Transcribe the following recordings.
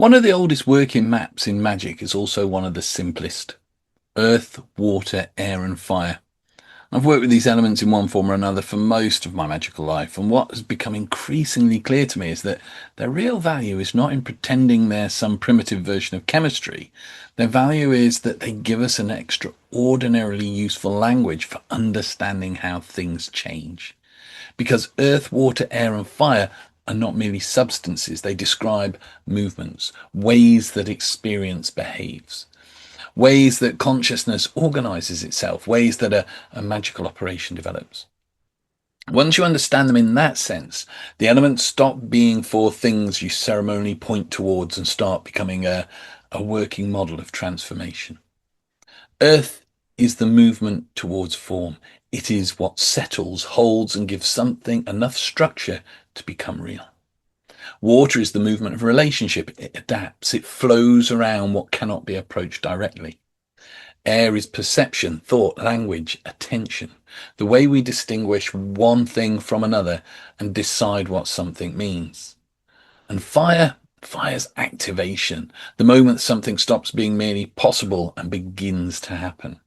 One of the oldest working maps in magic is also one of the simplest. Earth, water, air and fire. I've worked with these elements in one form or another for most of my magical life, and what has become increasingly clear to me is that their real value is not in pretending they're some primitive version of chemistry. Their value is that they give us an extraordinarily useful language for understanding how things change. Because earth, water, air, and fire are not merely substances, they describe movements, ways that experience behaves, ways that consciousness organizes itself, ways that a magical operation develops. Once you understand them in that sense, the elements stop being four things you ceremonially point towards and start becoming a working model of transformation. Earth is the movement towards form. It is what settles, holds, and gives something enough structure to become real. Water is the movement of a relationship. It adapts, it flows around what cannot be approached directly. Air is perception, thought, language, attention, the way we distinguish one thing from another and decide what something means. And fire's activation, the moment something stops being merely possible and begins to happen.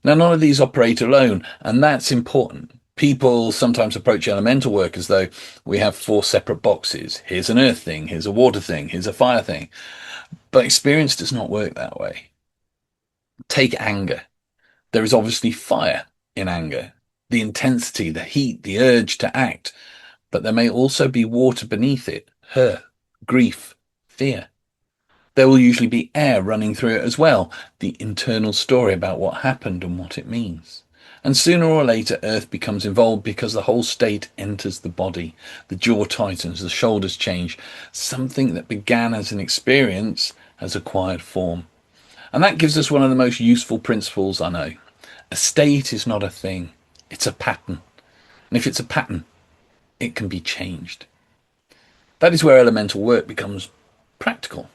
Now, none of these operate alone, and that's important. People sometimes approach elemental work as though we have four separate boxes. Here's an earth thing, here's a water thing, here's a fire thing. But experience does not work that way. Take anger. There is obviously fire in anger, the intensity, the heat, the urge to act. But there may also be water beneath it, hurt, grief, fear. There will usually be air running through it as well, the internal story about what happened and what it means. And sooner or later, earth becomes involved because the whole state enters the body. The jaw tightens, the shoulders change. Something that began as an experience has acquired form. And that gives us one of the most useful principles I know. A state is not a thing, it's a pattern. And if it's a pattern, it can be changed. That is where elemental work becomes practical,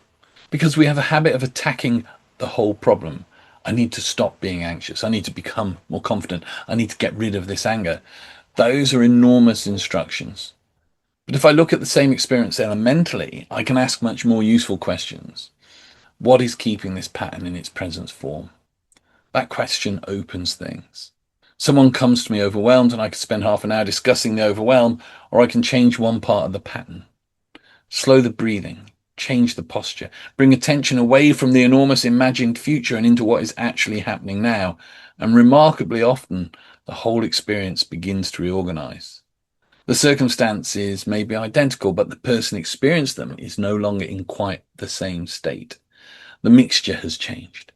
because we have a habit of attacking the whole problem. I need to stop being anxious. I need to become more confident. I need to get rid of this anger. Those are enormous instructions. But if I look at the same experience elementally, I can ask much more useful questions. What is keeping this pattern in its present form? That question opens things. Someone comes to me overwhelmed and I can spend half an hour discussing the overwhelm, or I can change one part of the pattern. Slow the breathing, change the posture, bring attention away from the enormous imagined future and into what is actually happening now. And remarkably often, the whole experience begins to reorganize. The circumstances may be identical, but the person experiencing them is no longer in quite the same state. The mixture has changed.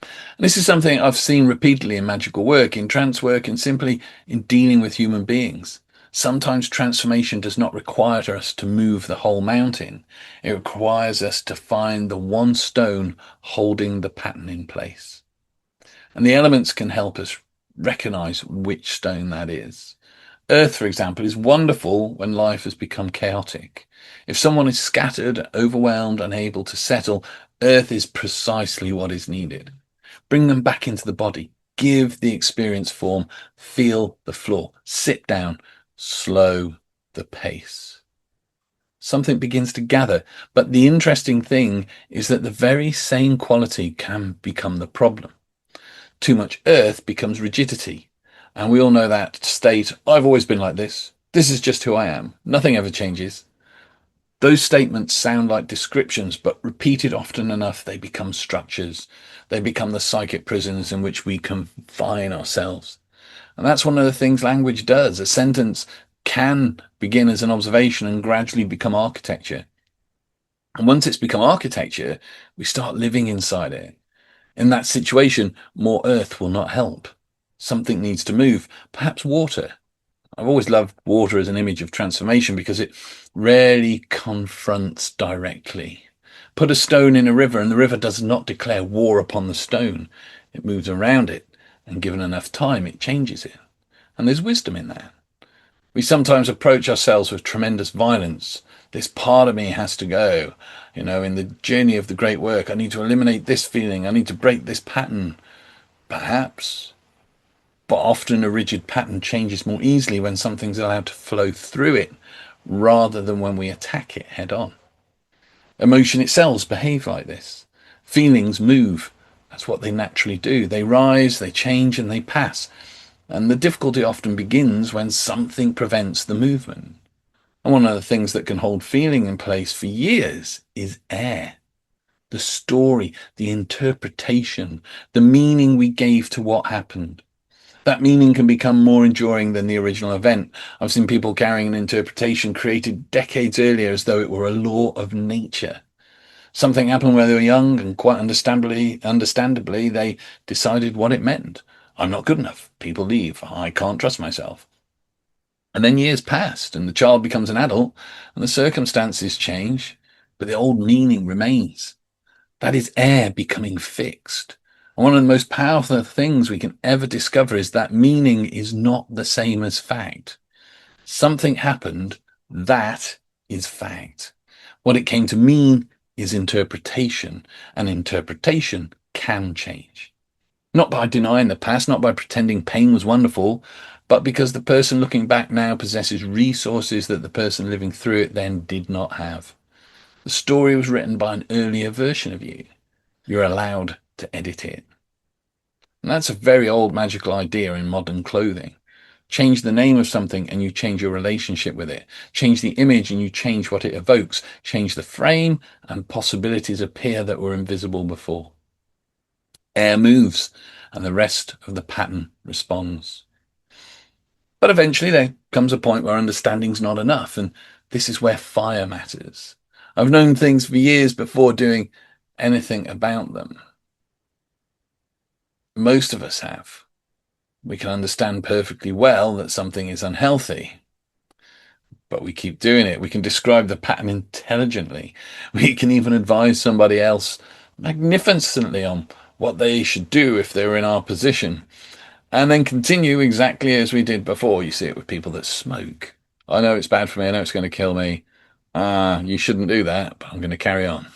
And this is something I've seen repeatedly in magical work, in trance work, and simply in dealing with human beings. Sometimes transformation does not require us to move the whole mountain. It requires us to find the one stone holding the pattern in place. And the elements can help us recognize which stone that is. Earth, for example, is wonderful when life has become chaotic. If someone is scattered, overwhelmed, unable to settle, earth is precisely what is needed. Bring them back into the body. Give the experience form. Feel the floor. Sit down. Slow the pace. Something begins to gather, but the interesting thing is that the very same quality can become the problem. Too much earth becomes rigidity. And we all know that state, I've always been like this. This is just who I am. Nothing ever changes. Those statements sound like descriptions, but repeated often enough, they become structures. They become the psychic prisons in which we confine ourselves. And that's one of the things language does. A sentence can begin as an observation and gradually become architecture. And once it's become architecture, we start living inside it. In that situation, more earth will not help. Something needs to move, perhaps water. I've always loved water as an image of transformation because it rarely confronts directly. Put a stone in a river and the river does not declare war upon the stone. It moves around it, and given enough time, it changes it. And there's wisdom in that. We sometimes approach ourselves with tremendous violence. This part of me has to go. In the journey of the great work, I need to eliminate this feeling. I need to break this pattern. Perhaps. But often a rigid pattern changes more easily when something's allowed to flow through it rather than when we attack it head on. Emotion itself behave like this. Feelings move. That's what they naturally do. They rise, they change, and they pass. And the difficulty often begins when something prevents the movement. And one of the things that can hold feeling in place for years is air. The story, the interpretation, the meaning we gave to what happened. That meaning can become more enduring than the original event. I've seen people carrying an interpretation created decades earlier as though it were a law of nature. Something happened when they were young, and quite understandably, they decided what it meant. I'm not good enough. People leave. I can't trust myself. And then years passed, and the child becomes an adult, and the circumstances change, but the old meaning remains. That is air becoming fixed. And one of the most powerful things we can ever discover is that meaning is not the same as fact. Something happened, that is fact. What it came to mean is interpretation, and interpretation can change. Not by denying the past, not by pretending pain was wonderful, but because the person looking back now possesses resources that the person living through it then did not have. The story was written by an earlier version of you. You're allowed to edit it. And that's a very old magical idea in modern clothing. Change the name of something and you change your relationship with it. Change the image and you change what it evokes. Change the frame and possibilities appear that were invisible before. Air moves and the rest of the pattern responds. But eventually there comes a point where understanding's not enough, and this is where fire matters. I've known things for years before doing anything about them. Most of us have. We can understand perfectly well that something is unhealthy, but we keep doing it. We can describe the pattern intelligently. We can even advise somebody else magnificently on what they should do if they were in our position, and then continue exactly as we did before. You see it with people that smoke. I know it's bad for me. I know it's going to kill me. You shouldn't do that, but I'm going to carry on.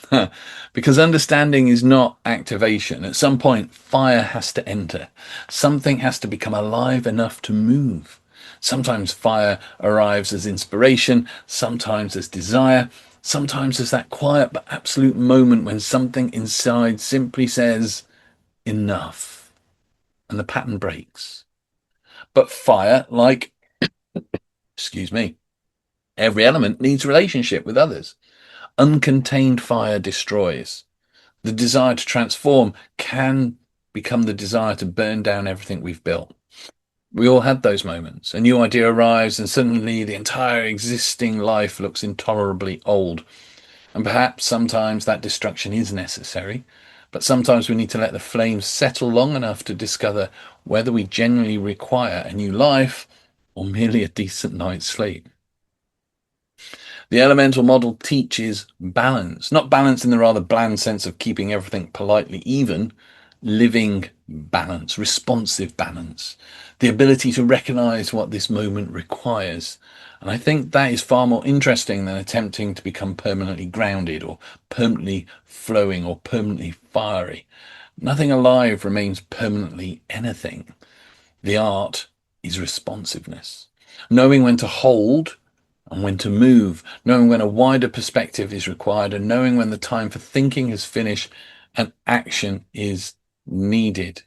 Because understanding is not activation. At some point, fire has to enter. Something has to become alive enough to move. Sometimes fire arrives as inspiration, sometimes as desire, sometimes as that quiet but absolute moment when something inside simply says, enough, and the pattern breaks. But fire, like, excuse me, every element needs relationship with others. Uncontained fire destroys. The desire to transform can become the desire to burn down everything we've built. We all had those moments. A new idea arrives and suddenly the entire existing life looks intolerably old. And perhaps sometimes that destruction is necessary, but sometimes we need to let the flames settle long enough to discover whether we genuinely require a new life or merely a decent night's sleep. The elemental model teaches balance, not balance in the rather bland sense of keeping everything politely even, living balance, responsive balance, the ability to recognize what this moment requires. And I think that is far more interesting than attempting to become permanently grounded or permanently flowing or permanently fiery. Nothing alive remains permanently anything. The art is responsiveness, knowing when to hold and when to move, knowing when a wider perspective is required, and knowing when the time for thinking is finished and action is needed.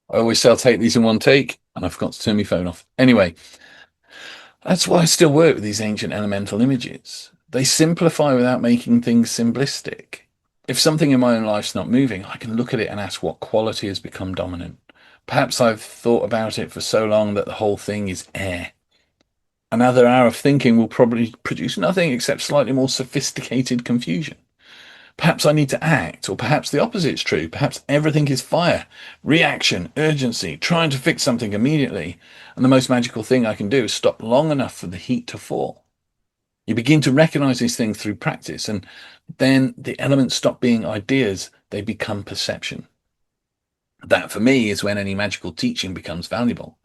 I always say I'll take these in one take, and I forgot to turn my phone off. Anyway, that's why I still work with these ancient elemental images. They simplify without making things simplistic. If something in my own life's not moving, I can look at it and ask what quality has become dominant. Perhaps I've thought about it for so long that the whole thing is air. Another hour of thinking will probably produce nothing except slightly more sophisticated confusion. Perhaps I need to act, or perhaps the opposite's true. Perhaps everything is fire, reaction, urgency, trying to fix something immediately. And the most magical thing I can do is stop long enough for the heat to fall. You begin to recognize these things through practice, and then the elements stop being ideas, they become perception. That, for me, is when any magical teaching becomes valuable.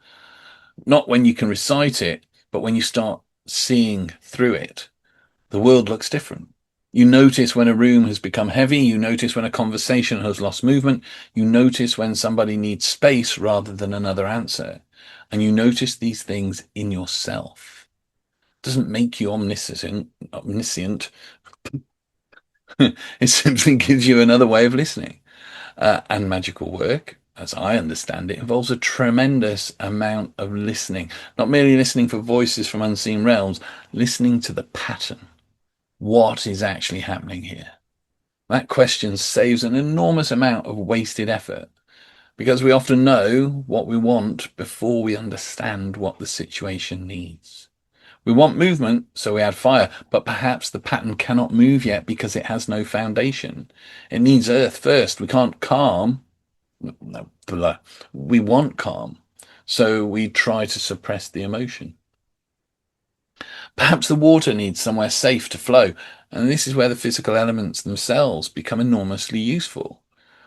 Not when you can recite it, but when you start seeing through it. The world looks different. You notice when a room has become heavy. You notice when a conversation has lost movement. You notice when somebody needs space rather than another answer. And you notice these things in yourself. Doesn't make you omniscient. It simply gives you another way of listening. And magical work, as I understand it, involves a tremendous amount of listening, not merely listening for voices from unseen realms, listening to the pattern. What is actually happening here? That question saves an enormous amount of wasted effort because we often know what we want before we understand what the situation needs. We want movement, so we add fire, but perhaps the pattern cannot move yet because it has no foundation. It needs earth first. We can't calm. No, blah. We want calm, so we try to suppress the emotion. Perhaps the water needs somewhere safe to flow, and this is where the physical elements themselves become enormously useful.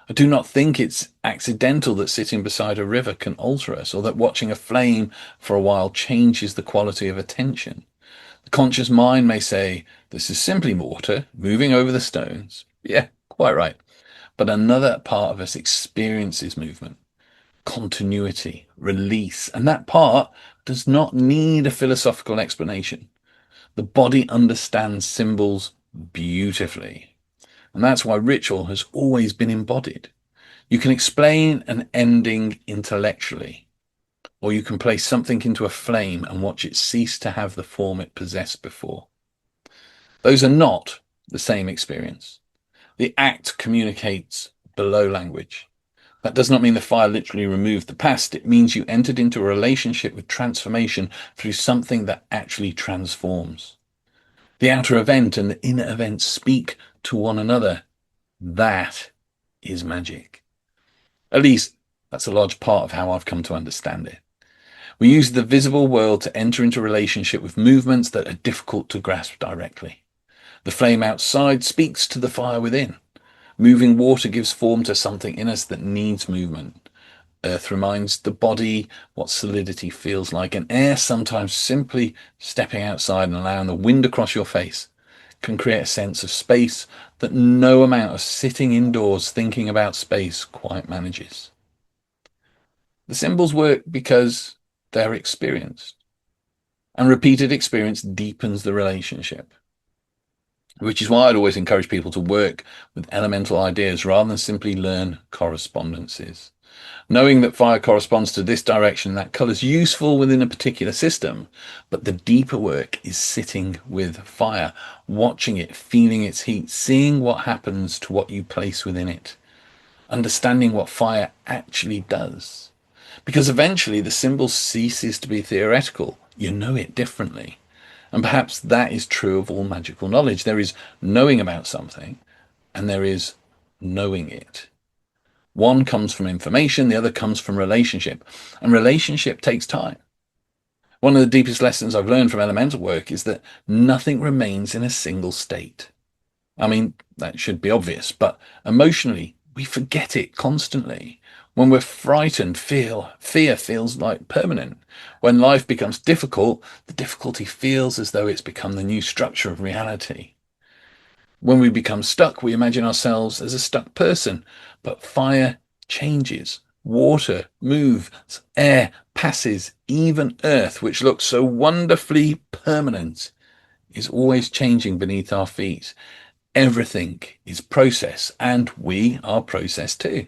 I do not think it's accidental that sitting beside a river can alter us, or that watching a flame for a while changes the quality of attention. The conscious mind may say, this is simply water moving over the stones. Yeah, quite right. But another part of us experiences movement, continuity, release, and that part does not need a philosophical explanation. The body understands symbols beautifully. And that's why ritual has always been embodied. You can explain an ending intellectually, or you can place something into a flame and watch it cease to have the form it possessed before. Those are not the same experience. The act communicates below language. That does not mean the fire literally removed the past. It means you entered into a relationship with transformation through something that actually transforms. The outer event and the inner event speak to one another. That is magic. At least that's a large part of how I've come to understand it. We use the visible world to enter into relationship with movements that are difficult to grasp directly. The flame outside speaks to the fire within. Moving water gives form to something in us that needs movement. Earth reminds the body what solidity feels like, and air sometimes simply stepping outside and allowing the wind across your face can create a sense of space that no amount of sitting indoors thinking about space quite manages. The symbols work because they're experienced, and repeated experience deepens the relationship, which is why I'd always encourage people to work with elemental ideas rather than simply learn correspondences. Knowing that fire corresponds to this direction, that color is useful within a particular system, but the deeper work is sitting with fire, watching it, feeling its heat, seeing what happens to what you place within it, understanding what fire actually does. Because eventually the symbol ceases to be theoretical. You know it differently. And perhaps that is true of all magical knowledge. There is knowing about something, and there is knowing it. One comes from information, the other comes from relationship. And relationship takes time. One of the deepest lessons I've learned from elemental work is that nothing remains in a single state. I mean, that should be obvious, but emotionally, we forget it constantly. When we're frightened, fear feels like permanent. When life becomes difficult, the difficulty feels as though it's become the new structure of reality. When we become stuck, we imagine ourselves as a stuck person, but fire changes. Water moves, air passes, even earth, which looks so wonderfully permanent, is always changing beneath our feet. Everything is process, and we are process too.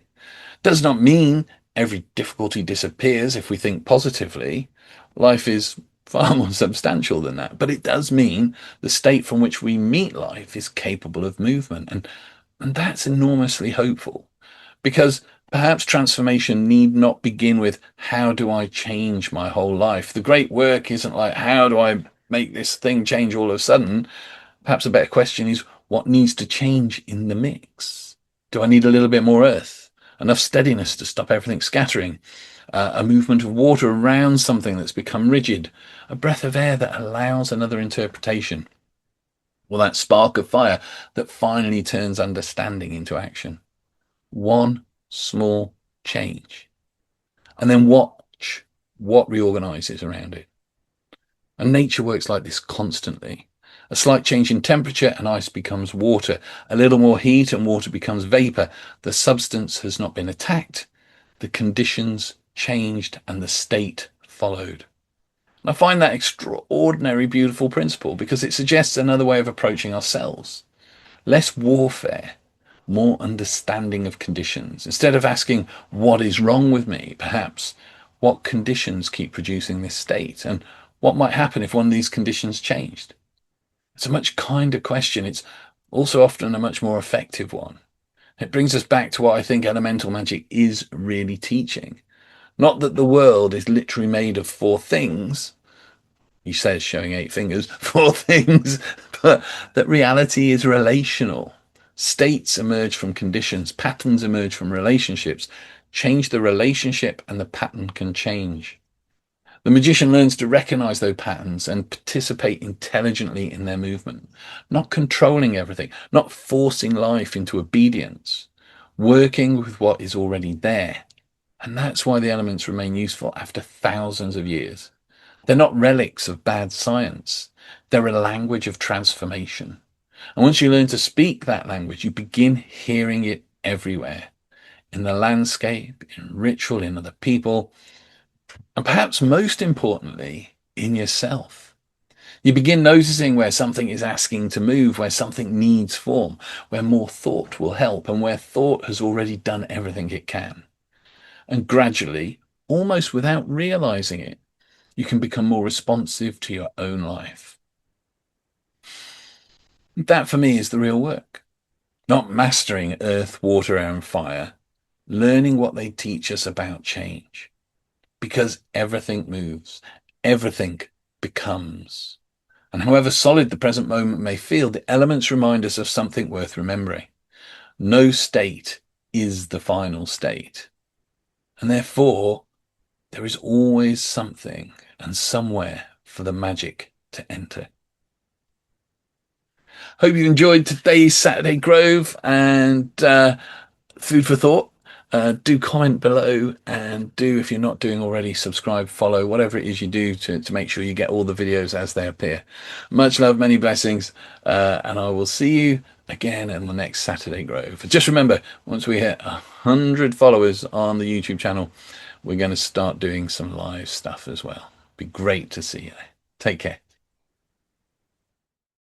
Does not mean every difficulty disappears if we think positively. Life is far more substantial than that, but it does mean the state from which we meet life is capable of movement, and that's enormously hopeful, because perhaps transformation need not begin with how do I change my whole life. The great work isn't like how do I make this thing change all of a sudden. Perhaps a better question is what needs to change in the mix? Do I need a little bit more earth? Enough steadiness to stop everything scattering? A movement of water around something that's become rigid? A breath of air that allows another interpretation? Or that spark of fire that finally turns understanding into action? One small change. And then watch what reorganizes around it. And nature works like this constantly. A slight change in temperature and ice becomes water. A little more heat and water becomes vapor. The substance has not been attacked. The conditions changed and the state followed. And I find that extraordinary, beautiful principle because it suggests another way of approaching ourselves. Less warfare, more understanding of conditions. Instead of asking, what is wrong with me? Perhaps, what conditions keep producing this state? And what might happen if one of these conditions changed? It's a much kinder question. It's also often a much more effective one. It brings us back to what I think elemental magic is really teaching. Not that the world is literally made of four things, he says, showing eight fingers, four things, but that reality is relational. States emerge from conditions, patterns emerge from relationships. Change the relationship and the pattern can change. The magician learns to recognize those patterns and participate intelligently in their movement, not controlling everything, not forcing life into obedience, working with what is already there. And that's why the elements remain useful after thousands of years. They're not relics of bad science. They're a language of transformation. And once you learn to speak that language, you begin hearing it everywhere, in the landscape, in ritual, in other people, and perhaps most importantly, in yourself. You begin noticing where something is asking to move, where something needs form, where more thought will help, and where thought has already done everything it can. And gradually, almost without realizing it, you can become more responsive to your own life. That for me is the real work. Not mastering earth, water, air, and fire, learning what they teach us about change. Because everything moves, everything becomes. And however solid the present moment may feel, the elements remind us of something worth remembering. No state is the final state. And therefore, there is always something and somewhere for the magic to enter. Hope you enjoyed today's Saturday Grove and food for thought. Do comment below and do, if you're not doing already, subscribe, follow, whatever it is you do to make sure you get all the videos as they appear. Much love, many blessings, and I will see you again on the next Saturday Grove. Just remember, once we hit 100 followers on the YouTube channel, we're going to start doing some live stuff as well. Be great to see you there. Take care.